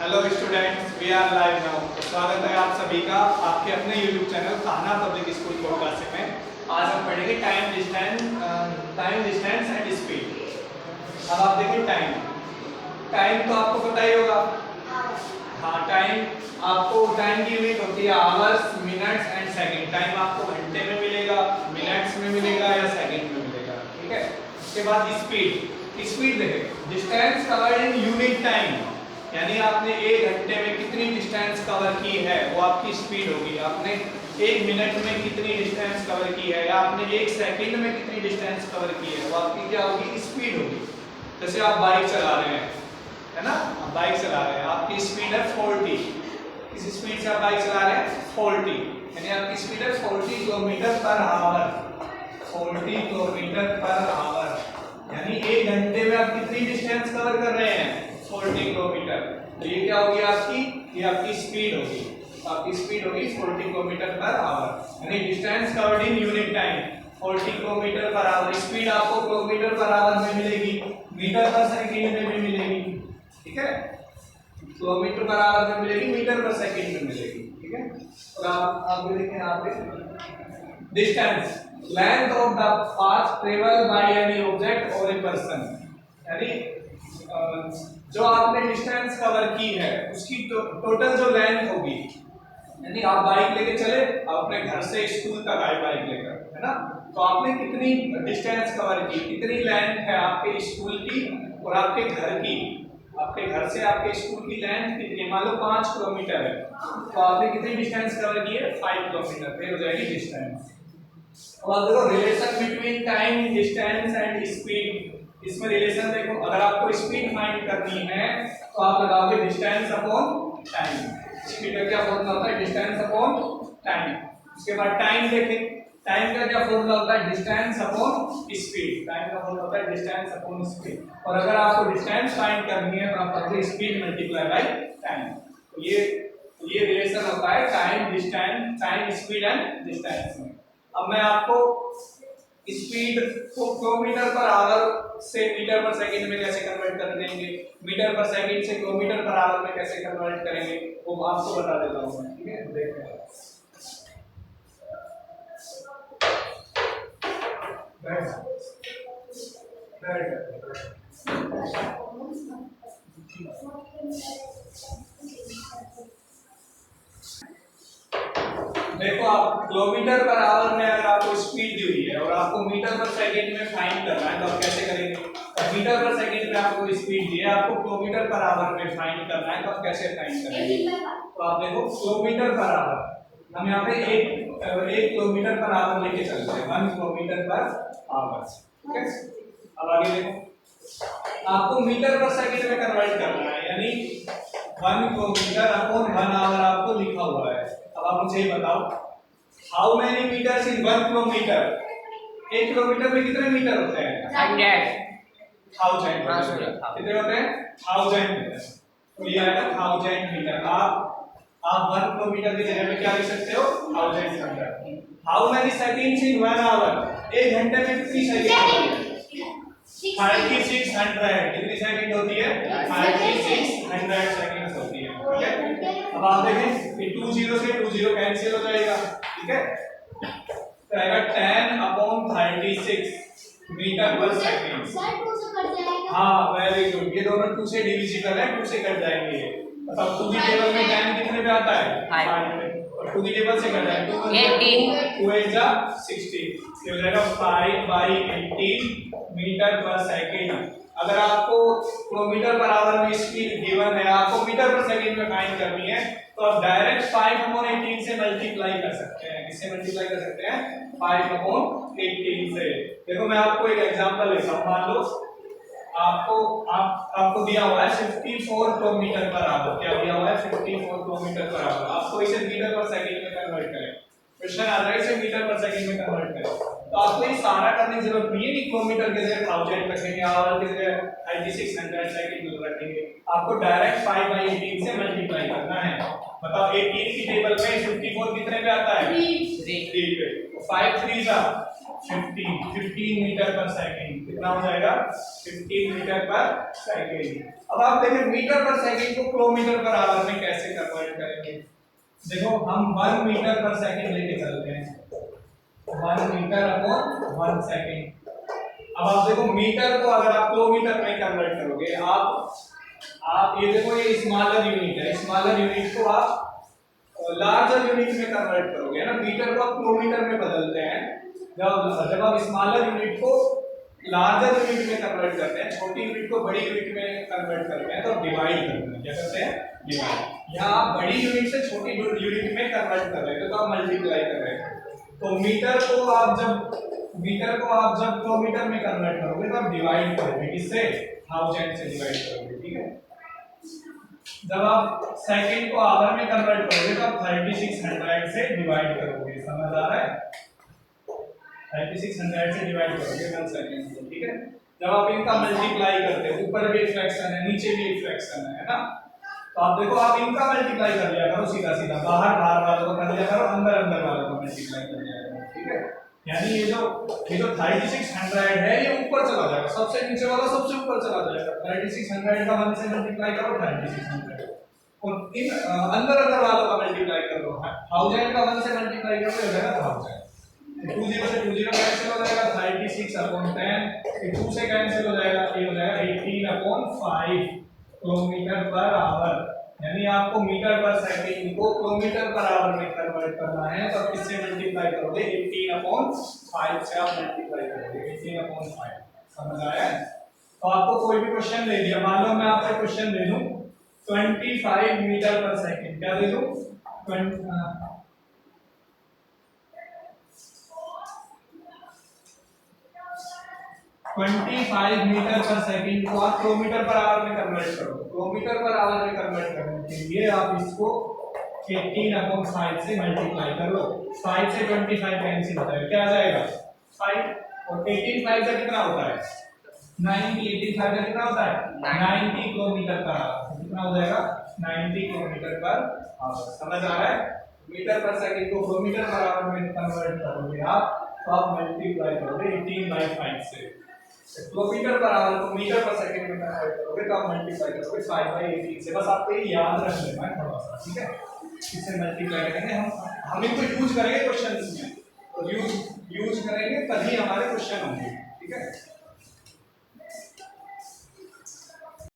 Hello students, we are live now. स्वागत है आप सभी का आपके अपने यूट्यूब चैनल कहना पब्लिक स्कूल पॉडकास्ट में। आज हम पढ़ेंगे टाइम डिस्टेंस एंड स्पीड। अब आप देखिए टाइम तो आपको पता ही होगा। हाँ, टाइम की यूनिट होती है hours, minutes and second. Time आपको घंटे में मिलेगा, मिनट्स में मिलेगा या सेकंड में मिलेगा, ठीक है। उसके बाद स्पीड देखें, distance covered in unit time, यानी आपने एक घंटे में कितनी डिस्टेंस कवर की है वो आपकी स्पीड होगी। आपने एक मिनट में कितनी डिस्टेंस कवर की है या आपने एक सेकंड में कितनी डिस्टेंस कवर की है वो आपकी क्या होगी, स्पीड होगी। जैसे आप बाइक चला रहे हैं, है ना, आप बाइक चला रहे हैं, आपकी स्पीड है 40। किस स्पीड से आप बाइक चला रहे हैं? 40, यानी आपकी स्पीड है 40 kilometre per hour. 40 kilometre per hour, यानी एक घंटे में आप कितनी डिस्टेंस कवर कर रहे हैं? 40 किलोमीटर। तो ये क्या होगी आपकी? ये आपकी स्पीड होगी। आपकी स्पीड होगी 40 किलोमीटर पर आवर, यानी distance covered in unit time 40 kilometre per hour. Speed आपको किलोमीटर पर आवर में मिलेगी, मीटर पर सेकंड में भी मिलेगी, ठीक है। किलोमीटर पर आवर में मिलेगी, मीटर पर सेकंड में मिलेगी, ठीक है। और आप देखें यहाँ पे distance, length of the path travel by any object और ए पर्सन, यानी जो आपने डिस्टेंस कवर की है उसकी टोटल जो लेंथ होगी, यानी आप बाइक लेके चले, आप अपने घर से स्कूल तक आए बाइक लेकर, है ना, तो आपने कितनी डिस्टेंस कवर की, कितनी लेंथ है आपके स्कूल की और आपके घर की। आपके घर से आपके स्कूल की लेंथ कितनी, मान लो 5 किलोमीटर है, तो आपने कितनी डिस्टेंस कवर की है? 5 किलोमीटर, फिर हो जाएगी डिस्टेंस। और देखो relation between time, distance and speed, इसमें रिलेशन देखो, अगर आपको स्पीड फाइंड करनी है तो आप लगाओगे डिस्टेंस अपॉन टाइम। स्पीड का क्या फॉर्मूला होता है? Distance upon time. उसके बाद टाइम देखें, टाइम का क्या फॉर्मूला होता है? Distance upon speed. टाइम का फॉर्मूला होता है डिस्टेंस अपॉन स्पीड। और अगर आपको डिस्टेंस फाइंड करनी है तो आप करते स्पीड मल्टीप्लाई बाय टाइम। तो ये रिलेशन होता है time distance, time speed and distance में। अब मैं आपको स्पीड को किलोमीटर पर आवर से मीटर पर सेकंड में कैसे कन्वर्ट कर देंगे, मीटर पर सेकंड से किलोमीटर पर आवर में कैसे कन्वर्ट करेंगे वो आपको बता देता हूं मैं, ठीक है। देखते हैं, देखो आप किलोमीटर पर आवर में अगर आपको स्पीड दी हुई है और आपको मीटर पर सेकंड में फाइंड करना है तो आप कैसे करेंगे? मीटर पर सेकंड में आपको स्पीड दी है, आपको किलोमीटर पर आवर में फाइंड करना है तो आप कैसे फाइंड करेंगे? तो आप देखो किलोमीटर पर आवर, हम यहाँ पे एक किलोमीटर पर आवर लेके चलते हैं, 1 किलोमीटर पर आवर, ठीक है। अब आगे देखो, आपको मीटर पर सेकंड में कन्वर्ट करना है, यानी 1 किलोमीटर अपॉन 1 आवर आपको लिखा हुआ है। अब आप मुझे ये बताओ, how many metres in 1 kilometre? 1 kilometre में कितने मीटर होते हैं? 1000 कितने होते हैं? 1000 मीटर। तो ये आएगा 1000 मीटर। आप 1 किलोमीटर की जगह पे क्या लिख सकते हो? 1000 metre. How many seconds in 1 hour? एक घंटे में कितनी सेकंड होती है? 3600। कितनी सेकंड होती है? 3600 सेकंड्स होती है, ठीक है। अब आप देखें कि 20 से 20 कैंसिल हो जाएगा, ठीक है। तो आएगा 10/36 मीटर पर सेकंड। हाँ, वेरी गुड, ये दोनों 2 से डिविजिबल है, 2 से कट जाएंगे। मतलब 2 की टेबल में 10 कितने पे आता है? 5 में, और 2 की टेबल से कट जाएगा 2 8 जा 16, ये हो जाएगा 5/18 मीटर पर सेकंड। अगर आपको किलोमीटर पर आवर में स्पीड गिवन है, आपको मीटर पर सेकंड में फाइंड करनी है तो आप डायरेक्ट 5/18 से मल्टीप्लाई कर सकते हैं। किससे मल्टीप्लाई कर सकते हैं? 5/18 से। देखो मैं आपको एक एग्जांपल लेता हूं, मान लो आपको दिया हुआ है 54 किलोमीटर पर आवर। क्या दिया हुआ है? 54 किलोमीटर पर आवर। आपको इसे मीटर पर सेकंड में कन्वर्ट करें, क्वेश्चन आ रहा है इसे मीटर पर सेकंड में कन्वर्ट करें। तो आपको ये सारा करने की जरूरत नहीं है कि किलोमीटर की जगह 1000 रखेंगे, आवर की जगह 3600 सेकंड रखेंगे। आपको डायरेक्ट 5/18 से मल्टीप्लाई करना है। बताओ 18 की टेबल में 54 कितने पे आता है? 3 पे। 5 3 जा 15 मीटर पर सेकंड। कितना हो जाएगा? 15 मीटर पर सेकंड। अब आप देखिए मीटर पर सेकंड को किलोमीटर पर आवर में कैसे कन्वर्ट करेंगे। देखो हम 1 मीटर पर सेकंड लेके चलते हैं, 1 मीटर अपॉन 1 सेकंड। अब आप देखो मीटर को अगर आप किलोमीटर में कन्वर्ट करोगे, आप ये देखो ये स्मॉलर यूनिट है, स्मॉलर यूनिट को आप लार्जर यूनिट में कन्वर्ट करोगे ना, मीटर को आप किलोमीटर में बदलते हैं। जब आप स्मॉलर यूनिट को लार्जर यूनिट में कन्वर्ट करते हैं, छोटी यूनिट को बड़ी यूनिट में कन्वर्ट करते हैं, तो डिवाइड करते हैं। क्या करते हैं? डिवाइड। यहाँ आप बड़ी यूनिट से छोटी यूनिट में कन्वर्ट कर रहे हो, तो आप मल्टीप्लाई कर रहे हो। तो मीटर को आप जब किलोमीटर में कन्वर्ट करोगे तो आप डिवाइड करोगे, किससे? 1000 से डिवाइड करोगे। ठीक है। जब आप सेकंड को आवर में कन्वर्ट करोगे तो आप 3600 से डिवाइड करोगे। समझ आ रहा है? 3600 से डिवाइड करोगे 1 सेकंड को। ठीक है। जब आप इनका मल्टीप्लाई करते हो, ऊपर भी एक फ्रैक्शन है, नीचे भी एक फ्रैक्शन है ना, तो आप देखो आप इनका मल्टीप्लाई कर लिया करो सीधा सीधा, बाहर वालों को कर लिया करो, अंदर वालों को मल्टीप्लाई कर लिया करो। ठीक है। यानी ये जो 3600 है ये ऊपर चला जाएगा, सबसे नीचे वाला सबसे ऊपर चला जाएगा। 3600 का 1 से मल्टीप्लाई करो 3600, और इन अंदर वालों का मल्टीप्लाई कर दो। 1000 का 1 से मल्टीप्लाई करो हो जाएगा 1000। 20 से 20 कैंसिल हो जाएगा, 36/10। 2 से कैंसिल हो जाएगा, ये हो जाएगा 18/5 किलोमीटर पर आवर। यानी आपको मीटर पर सेकंड को किलोमीटर पर आवर में कन्वर्ट करना है, तो किससे मल्टीप्लाई करोगे? 18/5 से आप मल्टीप्लाई करोगे। 18/5। समझ आया है? तो आपको कोई भी क्वेश्चन दे दिया, मान लो मैं आपसे क्वेश्चन दे दूं 25 मीटर पर सेकंड, क्या दे दूं? 25 मीटर पर सेकंड को आप किलोमीटर पर आवर में कन्वर्ट करो। किलोमीटर पर आवर में कन्वर्ट करने के लिए आप इसको 18/5 से मल्टीप्लाई कर लो। 5 से 25 कैंसिल होता है, क्या आ जाएगा? 5। और 18 5 का कितना होता है? 90। 85 का कितना होता है? 90 किलोमीटर पर आवर। कितना हो जाएगा? 90 किलोमीटर पर आवर। समझ आ रहा है? मीटर पर सेकंड को किलोमीटर पर आवर में कन्वर्ट करोगे आप, तो आप मल्टीप्लाई करोगे 18/5 से। किलोमीटर पर आवर को मीटर पर सेकंड में कन्वर्ट करोगे तो आप मल्टीप्लाई करोगे 5/18 से। बस आपको ये याद रख लेना है थोड़ा सा। ठीक है। इससे मल्टीप्लाई करेंगे हम इनको यूज करेंगे क्वेश्चंस में, तो यूज करेंगे तभी हमारे क्वेश्चन होंगे। ठीक है।